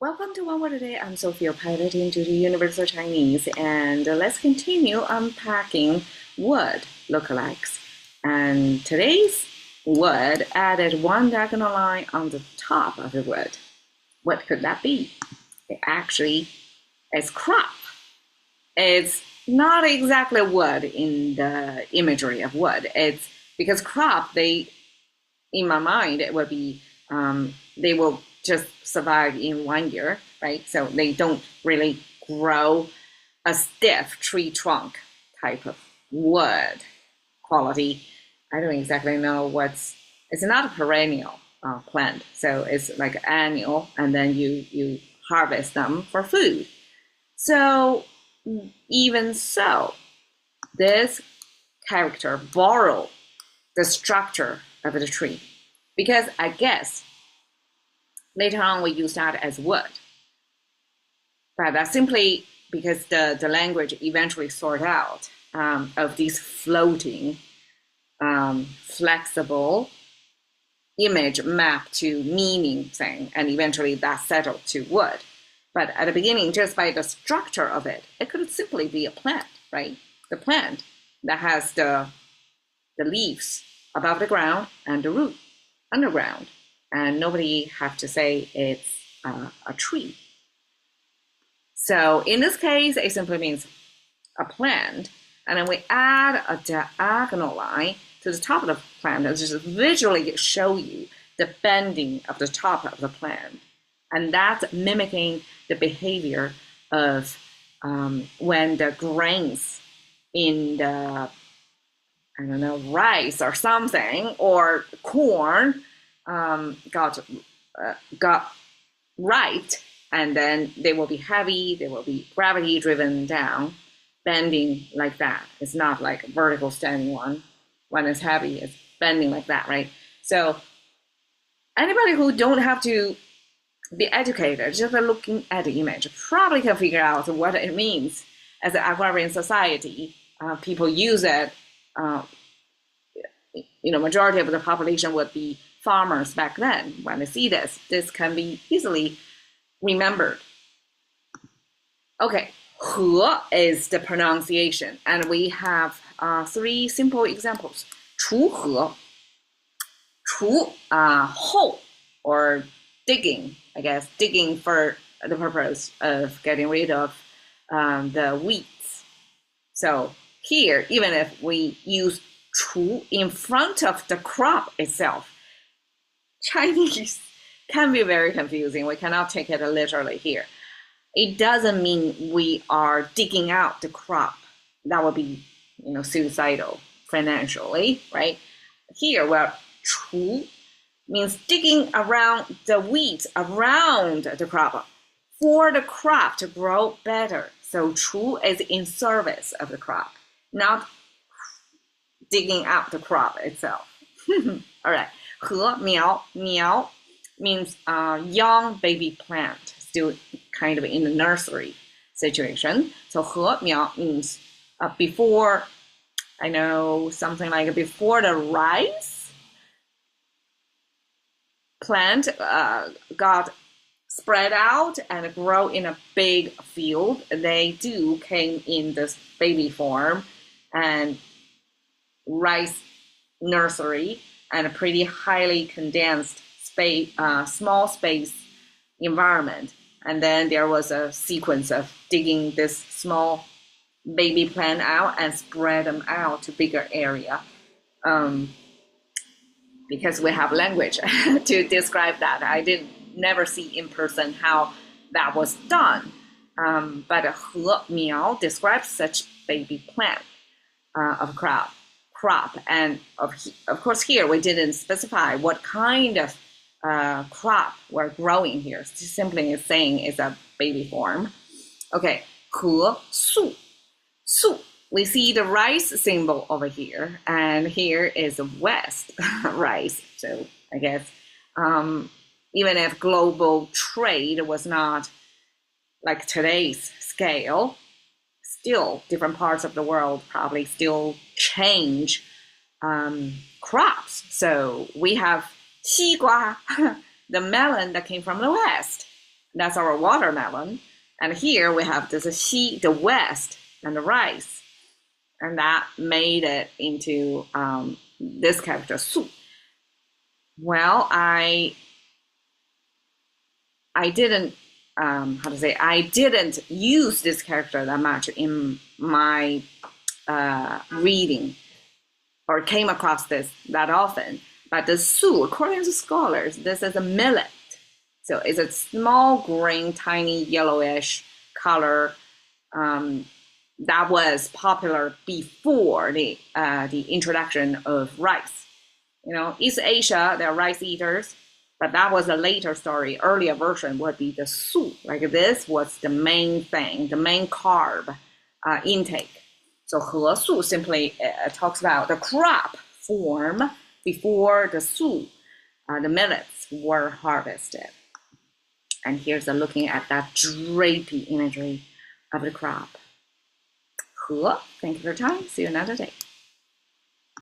Welcome to One Word a Day. I'm Sophie, piloting to the Universal Chinese, and let's continue unpacking word lookalikes. And today's word added one diagonal line on the top of the word. What could that be? It actually is crop. It's not exactly a word in the imagery of word. It's because crop, in my mind, it would be, they will just survive in 1 year, right? So they don't really grow a stiff tree trunk type of wood quality. I don't exactly know it's not a perennial plant. So it's like annual, and then you harvest them for food. So even so, this character borrow the structure of the tree, because I guess later on we use that as wood, but that's simply because the language eventually sort out of these floating, flexible image map to meaning thing, and eventually that settled to wood. But at the beginning, just by the structure of it, it could simply be a plant, right? The plant that has the leaves above the ground and the root underground, and nobody have to say it's a tree. So in this case, it simply means a plant, and then we add a diagonal line to the top of the plant and just visually show you the bending of the top of the plant. And that's mimicking the behavior of when the grains in the, I don't know, rice or something, or corn got ripe, and then they will be heavy, they will be gravity driven down, bending like that. It's not like a vertical standing one. When it's heavy, it's bending like that, right? So anybody who don't have to be educated, just looking at the image, probably can figure out what it means. As an agrarian society, people use it. Majority of the population would be farmers back then. When they see this can be easily remembered. Okay, 和 is the pronunciation, and we have 3 simple examples. 锄禾, 锄, hoe, or digging, I guess, digging for the purpose of getting rid of the weeds. So here, even if we use 锄 in front of the crop itself, Chinese can be very confusing. We cannot take it literally here. It doesn't mean we are digging out the crop. That would be, suicidal financially, right? Here, where 锄 means digging around the weeds around the crop for the crop to grow better. So 锄 is in service of the crop, not digging out the crop itself. All right. 禾苗, 苗 means young baby plant, still kind of in the nursery situation. So 禾苗 means before, I know, something like before the rice plant got spread out and grow in a big field, they do came in this baby form and rice nursery and a pretty highly condensed space, small space environment. And then there was a sequence of digging this small baby plant out and spread them out to bigger area. Because we have language to describe that. I never see in person how that was done. But 禾苗 describes such baby plant of crop. And of course here we didn't specify what kind of crop we're growing here. Simply saying it's a baby form. Okay, 禾粟. 粟, we see the rice symbol over here, and here is west rice. So I guess even if global trade was not like today's scale, still different parts of the world probably still change crops. So we have 西瓜, the melon that came from the west, That's our watermelon. And here we have this the west, and the rice. And that made it into this character, su. Well, I didn't, I didn't use this character that much in my reading, or came across this that often. But the su, according to scholars, this is a millet. So it's a small green, tiny yellowish color that was popular before the introduction of rice. East Asia, they're rice eaters, but that was a later story. Earlier version would be the su. Like this was the main thing, the main carb intake. So 禾粟 simply talks about the crop form before the su, the millets, were harvested. And here's a looking at that drapey imagery of the crop. 禾, thank you for your time. See you another day.